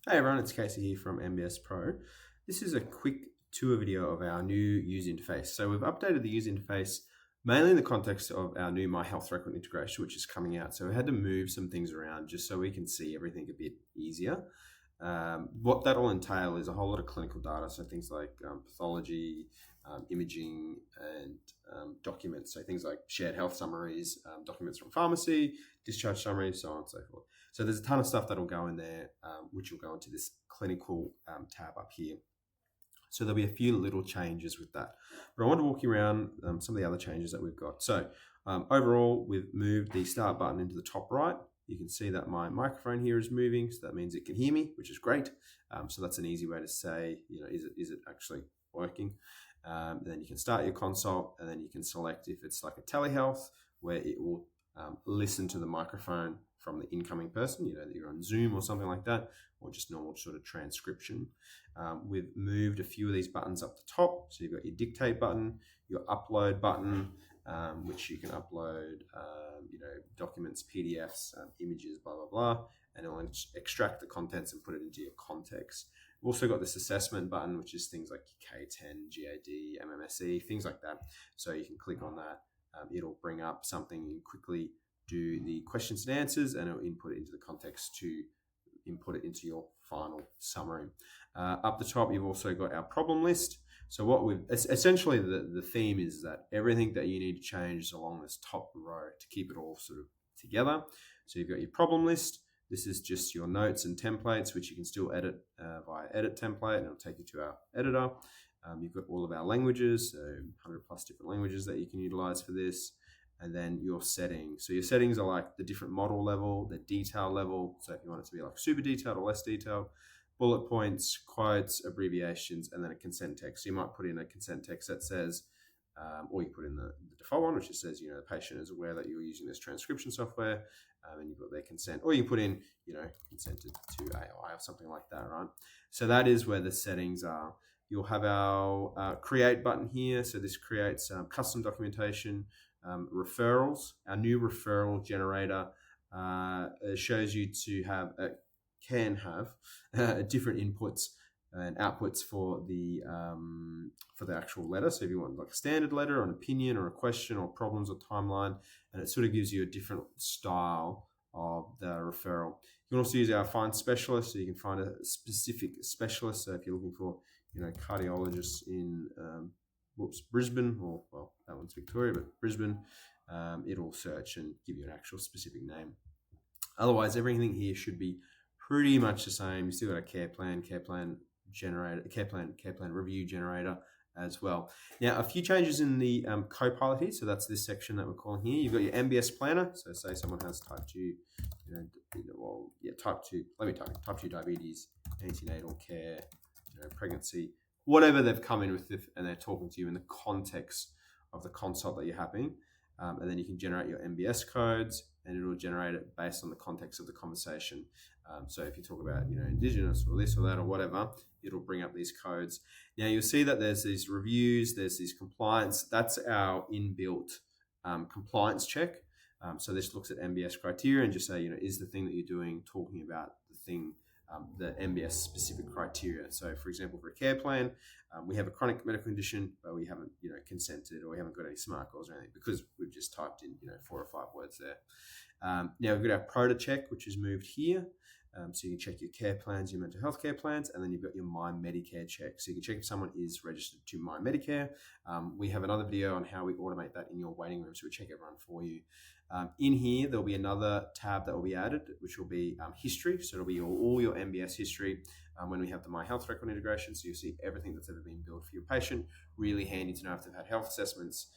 Hey everyone, it's Casey here from MBSPro. This is a quick tour video of our new user interface. So we've updated the user interface mainly in the context of our new My Health Record integration, which is coming out. So we had to move some things around just so we can see everything a bit easier. What that'll entail is a whole lot of clinical data, so things like pathology, imaging, and documents. So things like shared health summaries, documents from pharmacy, discharge summaries, so on and so forth. So there's a ton of stuff that'll go in there, which will go into this clinical tab up here. So there'll be a few little changes with that. But I want to walk you around some of the other changes that we've got. So overall, we've moved the start button into the top right. You can see that my microphone here is moving, so that means it can hear me, which is great. So that's an easy way to say, is it actually working? Then you can start your consult, and then you can select if it's like a telehealth, where it will listen to the microphone from the incoming person, that you're on Zoom or something like that, or just normal sort of transcription. We've moved a few of these buttons up the top. So you've got your dictate button, your upload button, which you can upload, documents, PDFs, images, blah, blah, blah, and it'll extract the contents and put it into your context. We've also got this assessment button, which is things like K10, GAD, MMSE, things like that. So you can click on that. It'll bring up something and quickly do the questions and answers, and it'll input it into the context to input it into your final summary. Up the top, you've also got our problem list. So what we've essentially the theme is that everything that you need to change is along this top row to keep it all sort of together. So you've got your problem list. This is just your notes and templates, which you can still edit via edit template, and it'll take you to our editor. You've got all of our languages, so 100 plus different languages that you can utilize for this. And then your settings. So your settings are like the different model level, the detail level. So if you want it to be like super detailed or less detailed, bullet points, quotes, abbreviations, and then a consent text. So you might put in a consent text that says, or you put in the default one, which just says, the patient is aware that you're using this transcription software, and you've got their consent. Or you put in, consented to AI or something like that, right? So that is where the settings are. You'll have our create button here. So this creates custom documentation, referrals. Our new referral generator shows you to can have different inputs and outputs for the actual letter. So if you want like a standard letter or an opinion or a question or problems or timeline, and it sort of gives you a different style of the referral. You can also use our find specialist, so you can find a specific specialist. So if you're looking for cardiologists in Brisbane, or well, that one's Victoria, but Brisbane, it'll search and give you an actual specific name. Otherwise, everything here should be pretty much the same. You still got a care plan generator, care plan review generator as well. Now, a few changes in the Copilot here. So that's this section that we're calling here. You've got your MBS planner. So say someone has type 2, type 2. Let me type 2 diabetes, antenatal care, pregnancy, whatever they've come in with, and they're talking to you in the context of the consult that you're having. And then you can generate your MBS codes, and it'll generate it based on the context of the conversation. So if you talk about, Indigenous or this or that or whatever, it'll bring up these codes. Now you'll see that there's these reviews, there's these compliance. That's our inbuilt compliance check. So this looks at MBS criteria and just say, is the thing that you're doing talking about the thing, the MBS specific criteria. So for example, for a care plan, we have a chronic medical condition, but we haven't, consented, or we haven't got any smart goals or anything because we've just typed in, 4 or 5 words there. Now we've got our Prota check, which is moved here. So you can check your care plans, your mental health care plans, and then you've got your MyMedicare Check. So you can check if someone is registered to MyMedicare. We have another video on how we automate that in your waiting room, so we check everyone for you. In here, there'll be another tab that will be added, which will be history. So it'll be all your MBS history when we have the My Health Record integration. So you'll see everything that's ever been built for your patient. Really handy to know if they've had health assessments,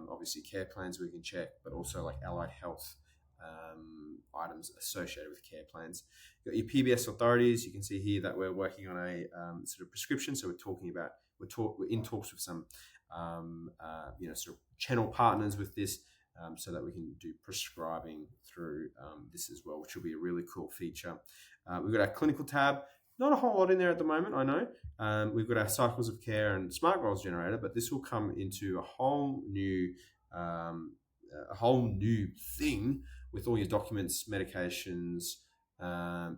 obviously care plans we can check, but also like allied health items associated with care plans. You've got your PBS authorities. You can see here that we're working on a sort of prescription. So we're in talks with some sort of channel partners with this, so that we can do prescribing through this as well, which will be a really cool feature. We've got our clinical tab. Not a whole lot in there at the moment, I know. We've got our cycles of care and smart goals generator, but this will come into a whole new thing with all your documents, medications,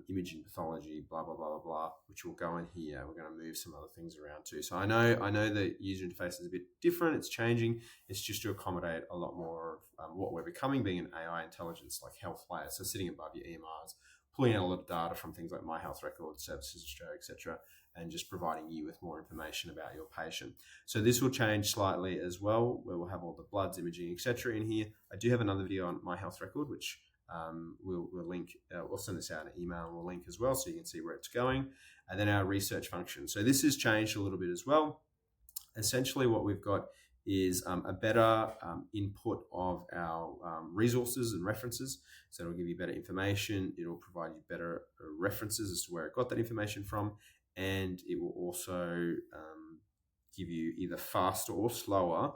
imaging pathology, blah, blah, blah, blah, blah, which will go in here. We're going to move some other things around too. So I know the user interface is a bit different. It's changing. It's just to accommodate a lot more of what we're becoming, being an AI intelligence like health layer. So sitting above your EMRs, pulling out a lot of data from things like My Health Record, Services Australia, etc., and just providing you with more information about your patient. So this will change slightly as well, where we'll have all the bloods, imaging, etc. in here. I do have another video on My Health Record, which we'll link. We'll send this out in an email and we'll link as well, so you can see where it's going. And then our research function. So this has changed a little bit as well. Essentially, what we've got is a better input of our resources and references. So it'll give you better information. It'll provide you better references as to where it got that information from. And it will also give you either faster or slower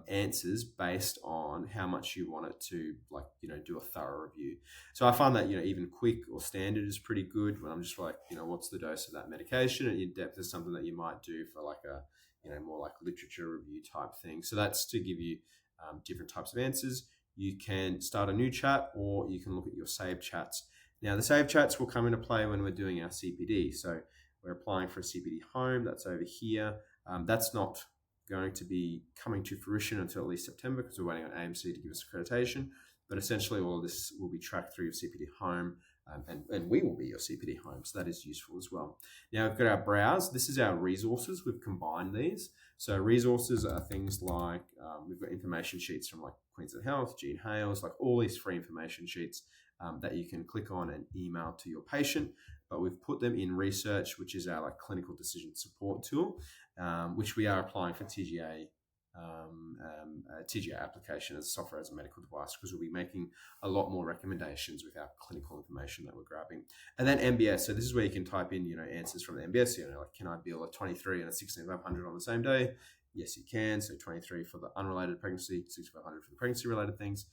answers based on how much you want it to, like, do a thorough review. So I find that, even quick or standard is pretty good when I'm just like, what's the dose of that medication, and in depth is something that you might do for like a, more like literature review type thing. So that's to give you different types of answers. You can start a new chat, or you can look at your saved chats. Now the saved chats will come into play when we're doing our CPD. So we're applying for a CPD home. That's over here. That's not going to be coming to fruition until at least September, because we're waiting on AMC to give us accreditation. But essentially all of this will be tracked through your CPD home, and we will be your CPD home. So that is useful as well. Now we've got our browse. This is our resources. We've combined these. So resources are things like, we've got information sheets from like Queensland Health, Gene Hales, like all these free information sheets that you can click on and email to your patient. But we've put them in research, which is our like clinical decision support tool, which we are applying for TGA application as software as a medical device, because we'll be making a lot more recommendations with our clinical information that we're grabbing. And then MBS, so this is where you can type in answers from the MBS, like, can I bill a 23 and a 16500 on the same day? Yes, you can. So 23 for the unrelated pregnancy, 6500 for the pregnancy related things.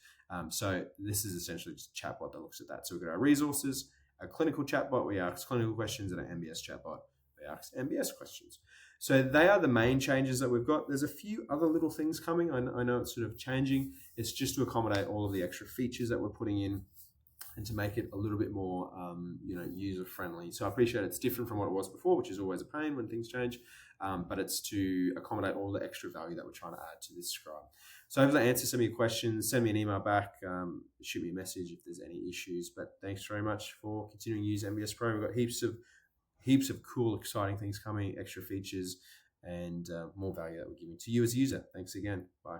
So this is essentially just a chatbot that looks at that. So we've got our resources, a clinical chatbot, we ask clinical questions, and an MBS chatbot, we ask MBS questions. So they are the main changes that we've got. There's a few other little things coming. I know it's sort of changing. It's just to accommodate all of the extra features that we're putting in, and to make it a little bit more, user friendly. So I appreciate it's different from what it was before, which is always a pain when things change. But it's to accommodate all the extra value that we're trying to add to this scribe. So I hope that answers some of your questions. Send me an email back, shoot me a message if there's any issues. But thanks very much for continuing to use MBSPro. We've got heaps of cool, exciting things coming, extra features, and more value that we're giving to you as a user. Thanks again. Bye.